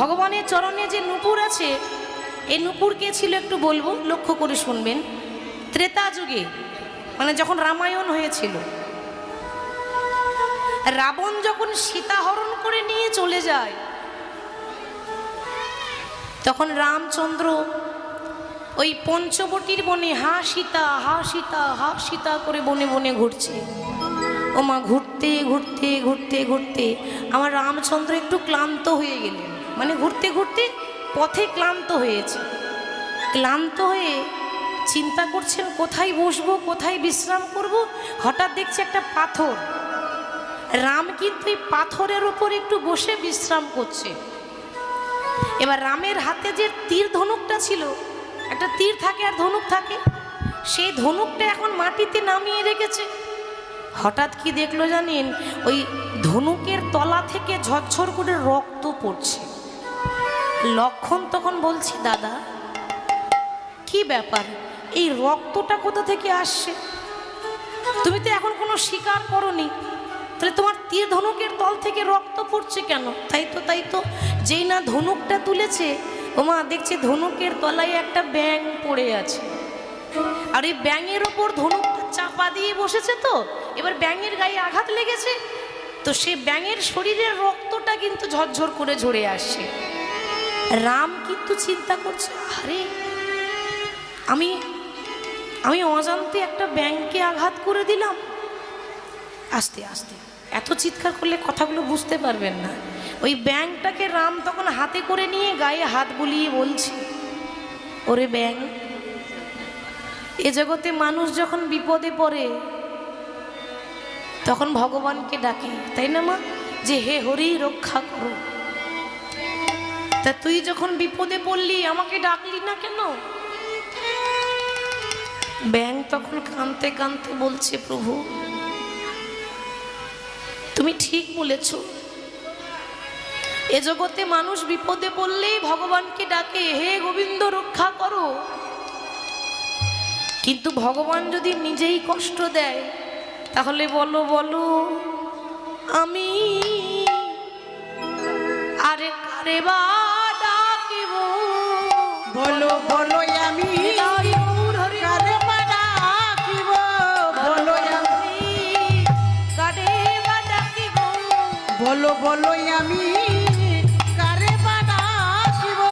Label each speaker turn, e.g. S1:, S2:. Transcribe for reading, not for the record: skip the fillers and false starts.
S1: ভগবানের চরণে যে নূপুর আছে, এই নূপুর কে ছিল একটু বলবো, লক্ষ্য করে শুনবেন। ত্রেতা যুগে, মানে যখন রামায়ণ হয়েছিল, রাবণ যখন সীতা হরণ করে নিয়ে চলে যায়, তখন রামচন্দ্র ওই পঞ্চবটির বনে হা সীতা হা সীতা হা সীতা করে বনে বনে ঘুরছে। ও মা, ঘুরতে ঘুরতে ঘুরতে ঘুরতে আমার রামচন্দ্র একটু ক্লান্ত হয়ে গেলেন, মানে ঘুরতে ঘুরতে পথে ক্লান্ত হয়েছে। ক্লান্ত হয়ে চিন্তা করছেন কোথায় বসবো, কোথায় বিশ্রাম করব। হঠাৎ দেখছে একটা পাথর, রাম কিন্তু এই পাথরের উপর একটু বসে বিশ্রাম করছে। এবার রামের হাতে যে তীর ধনুকটা ছিল, একটা তীর থাকে আর ধনুক থাকে, সেই ধনুকটা এখন মাটিতে নামিয়ে রেখেছে। হঠাৎ কি দেখলো জানেন, ওই ধনুকের তলা থেকে ঝরঝর করে রক্ত পড়ছে। লক্ষণ তখন বলছি, দাদা কি ব্যাপার, এই রক্তটা কোথা থেকে আসছে? তুমি তো এখন কোনো শিকার করনি, তাহলে তোমার তীর ধনুকের তল থেকে রক্ত পড়ছে কেন? তাই তো যেই না ধনুকটা তুলেছে, ওমা দেখছে ধনুকের তলায় একটা ব্যাঙ পড়ে আছে, আর এই ব্যাঙের ওপর ধনুকটা চাপা দিয়ে বসেছে। তো এবার ব্যাঙের গায়ে আঘাত লেগেছে, তো সে ব্যাঙের শরীরের রক্তটা কিন্তু ঝরঝর করে ঝরে আসছে। রাম কিন্তু চিন্তা করছে, আরে আমি অজান্তে একটা ব্যাঙকে আঘাত করে দিলাম। আস্তে আস্তে, এত চিৎকার করলে কথাগুলো বুঝতে পারবেন না। ওই ব্যাঙটাকে রাম তখন হাতে করে নিয়ে গায়ে হাত বুলিয়ে বলছে, ওরে ব্যাঙ, এ জগতে মানুষ যখন বিপদে পড়ে তখন ভগবানকে ডাকে, তাই না মা, যে হে হরি রক্ষা করো। তা তুই যখন বিপদে পড়লি আমাকে ডাকলি না কেন? ব্যাঙ তখন কাঁদতে কাঁদতে বলছে, প্রভু তুমি ঠিক বলেছ, এ জগতে মানুষ বিপদে পড়লেই ভগবানকে ডাকে, হে গোবিন্দ রক্ষা করো। কিন্তু ভগবান যদি নিজেই কষ্ট দেয়, তাহলে বলো বলো আমি আরে কারে বা ডাকিব?
S2: বলো বলো আমি কারে বা ডাকিব? বলো আমি
S1: কারে বা ডাকিব?
S2: বলো বলো